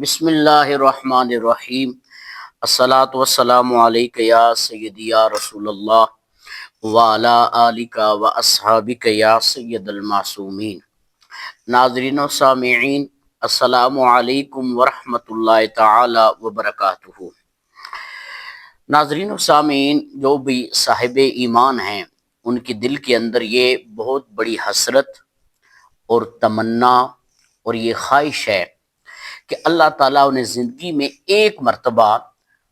بسم اللہ الرحمن الرحیم۔ الصلاۃ والسلام علیک یا سیدی یا رسول اللہ وعلی آلک و اصحابک یا سید المعصومین۔ ناظرین و سامعین، السلام علیکم ورحمۃ اللہ تعالی وبرکاتہ۔ ناظرین و سامعین، جو بھی صاحب ایمان ہیں ان کے دل کے اندر یہ بہت بڑی حسرت اور تمنا اور یہ خواہش ہے کہ اللہ تعالیٰ انہیں زندگی میں ایک مرتبہ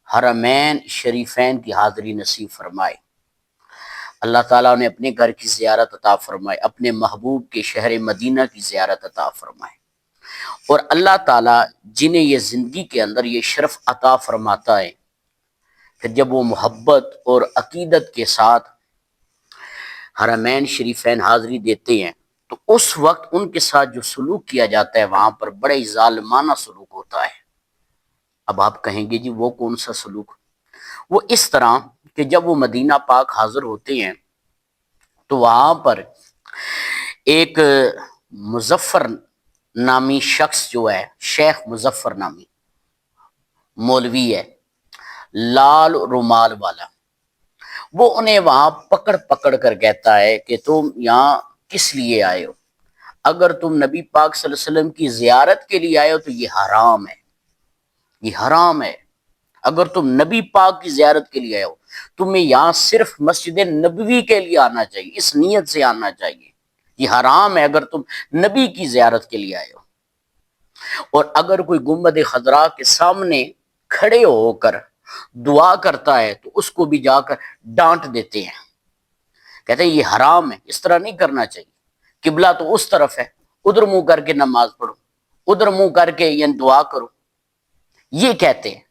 حرمین شریفین کی حاضری نصیب فرمائے، اللہ تعالیٰ انہیں اپنے گھر کی زیارت عطا فرمائے، اپنے محبوب کے شہر مدینہ کی زیارت عطا فرمائے، اور اللہ تعالیٰ جنہیں یہ زندگی کے اندر یہ شرف عطا فرماتا ہے، پھر جب وہ محبت اور عقیدت کے ساتھ حرمین شریفین حاضری دیتے ہیں تو اس وقت ان کے ساتھ جو سلوک کیا جاتا ہے وہاں پر بڑے ہی ظالمانہ سلوک ہوتا ہے۔ اب آپ کہیں گے جی وہ کون سا سلوک؟ وہ اس طرح کہ جب وہ مدینہ پاک حاضر ہوتے ہیں تو وہاں پر ایک مظفر نامی شخص جو ہے، شیخ مظفر نامی مولوی ہے، لال رومال والا، وہ انہیں وہاں پکڑ پکڑ کر کہتا ہے کہ تم یہاں کس لیے آئے ہو؟ اگر تم نبی پاک صلی اللہ علیہ وسلم کی زیارت کے لیے آئے ہو تو یہ حرام ہے، یہ حرام ہے۔ اگر تم نبی پاک کی زیارت کے لیے آئے ہو، تمہیں یہاں صرف مسجد نبوی کے لیے آنا چاہیے، اس نیت سے آنا چاہیے۔ یہ حرام ہے اگر تم نبی کی زیارت کے لیے آئے ہو۔ اور اگر کوئی گنبد خضراء کے سامنے کھڑے ہو کر دعا کرتا ہے تو اس کو بھی جا کر ڈانٹ دیتے ہیں، کہتے ہیں یہ حرام ہے، اس طرح نہیں کرنا چاہیے، قبلہ تو اس طرف ہے، ادھر منہ کر کے نماز پڑھو، ادھر منہ کر کے یہ دعا کرو، یہ کہتے ہیں۔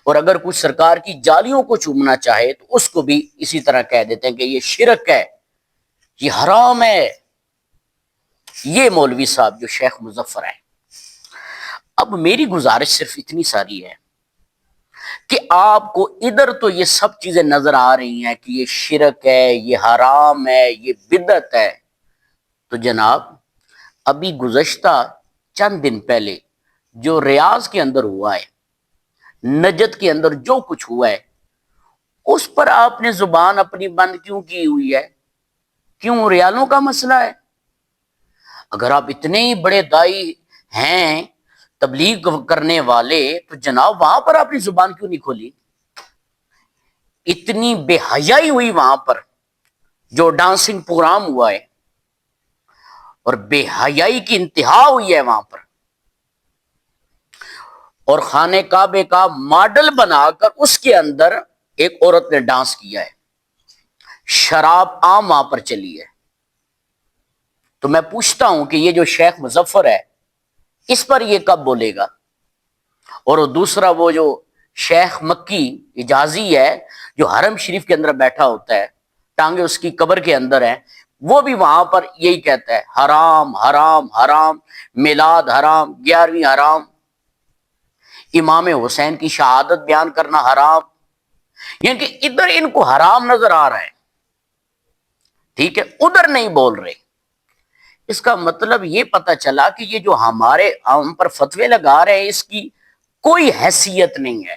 اور اگر کچھ سرکار کی جالیوں کو چومنا چاہے تو اس کو بھی اسی طرح کہہ دیتے ہیں کہ یہ شرک ہے، یہ حرام ہے۔ یہ مولوی صاحب جو شیخ مظفر ہے۔ اب میری گزارش صرف اتنی ساری ہے کہ آپ کو ادھر تو یہ سب چیزیں نظر آ رہی ہیں کہ یہ شرک ہے، یہ حرام ہے، یہ بدعت ہے، تو جناب ابھی گزشتہ چند دن پہلے جو ریاض کے اندر ہوا ہے، نجد کے اندر جو کچھ ہوا ہے، اس پر آپ نے زبان اپنی بند کیوں کی ہوئی ہے؟ کیوں؟ ریالوں کا مسئلہ ہے؟ اگر آپ اتنے ہی بڑے دائی ہیں، تبلیغ کرنے والے، تو جناب وہاں پر آپ نے زبان کیوں نہیں کھولی؟ اتنی بے حیائی ہوئی وہاں پر، جو ڈانسنگ پروگرام ہوا ہے، اور بے حیائی کی انتہا ہوئی ہے وہاں پر، اور خانہ کعبے کا ماڈل بنا کر اس کے اندر ایک عورت نے ڈانس کیا ہے، شراب عام وہاں پر چلی ہے۔ تو میں پوچھتا ہوں کہ یہ جو شیخ مظفر ہے اس پر یہ کب بولے گا؟ اور دوسرا وہ جو شیخ مکی اجازی ہے جو حرم شریف کے اندر بیٹھا ہوتا ہے، ٹانگیں اس کی قبر کے اندر ہیں، وہ بھی وہاں پر یہی کہتا ہے حرام حرام حرام، میلاد حرام، 11ویں حرام، امام حسین کی شہادت بیان کرنا حرام، یعنی کہ ادھر ان کو حرام نظر آ رہا ہے، ٹھیک ہے، ادھر نہیں بول رہے۔ اس کا مطلب یہ پتہ چلا کہ یہ جو ہم پر فتوے لگا رہے ہیں اس کی کوئی حیثیت نہیں ہے،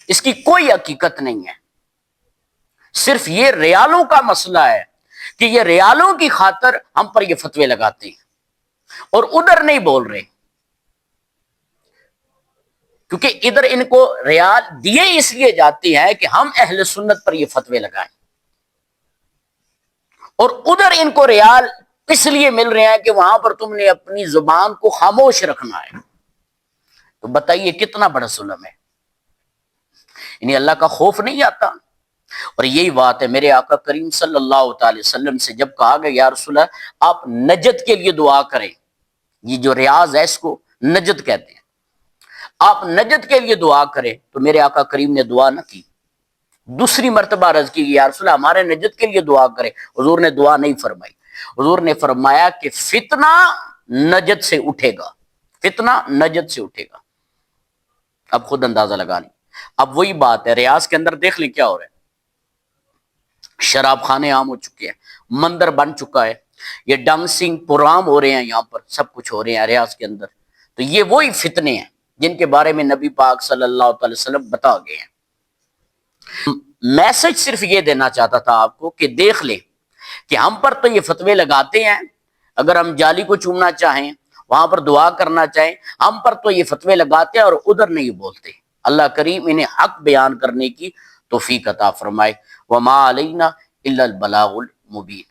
اس کی کوئی حقیقت نہیں ہے، صرف یہ ریالوں کا مسئلہ ہے کہ یہ ریالوں کی خاطر ہم پر یہ فتوے لگاتے ہیں اور ادھر نہیں بول رہے، کیونکہ ادھر ان کو ریال دیے اس لیے جاتے ہیں کہ ہم اہل سنت پر یہ فتوے لگائیں، اور ادھر ان کو ریال اس لیے مل رہے ہیں کہ وہاں پر تم نے اپنی زبان کو خاموش رکھنا ہے۔ تو بتائیے کتنا بڑا ظلم ہے، انہیں اللہ کا خوف نہیں آتا؟ اور یہی بات ہے میرے آقا کریم صلی اللہ تعالی وسلم سے جب کہا گیا یا رسول اللہ آپ نجد کے لیے دعا کریں، یہ جو ریاض ہے اس کو نجد کہتے ہیں، آپ نجد کے لیے دعا کریں، تو میرے آقا کریم نے دعا نہ کی، دوسری مرتبہ عرض کی یا رسول اللہ ہمارے نجد کے لیے دعا کریں، حضور نے دعا نہیں فرمائی، حضور نے فرمایا کہ فتنہ نجد سے اٹھے گا، فتنہ نجد سے اٹھے گا۔ اب خود اندازہ لگا لیں۔ اب وہی بات ہے، ریاض کے اندر دیکھ لیں کیا ہو رہا ہے، شراب خانے عام ہو چکے ہیں، مندر بن چکا ہے، یہ ڈانسنگ پروگرام ہو رہے ہیں، یہاں پر سب کچھ ہو رہے ہیں ریاض کے اندر، تو یہ وہی فتنے ہیں جن کے بارے میں نبی پاک صلی اللہ علیہ وسلم بتا گئے ہیں۔ میسج صرف یہ دینا چاہتا تھا آپ کو کہ دیکھ لیں کہ ہم پر تو یہ فتوے لگاتے ہیں، اگر ہم جالی کو چومنا چاہیں، وہاں پر دعا کرنا چاہیں، ہم پر تو یہ فتوے لگاتے ہیں اور ادھر نہیں بولتے۔ اللہ کریم انہیں حق بیان کرنے کی توفیق عطا فرمائے۔ وما علینا الا البلاغ المبین۔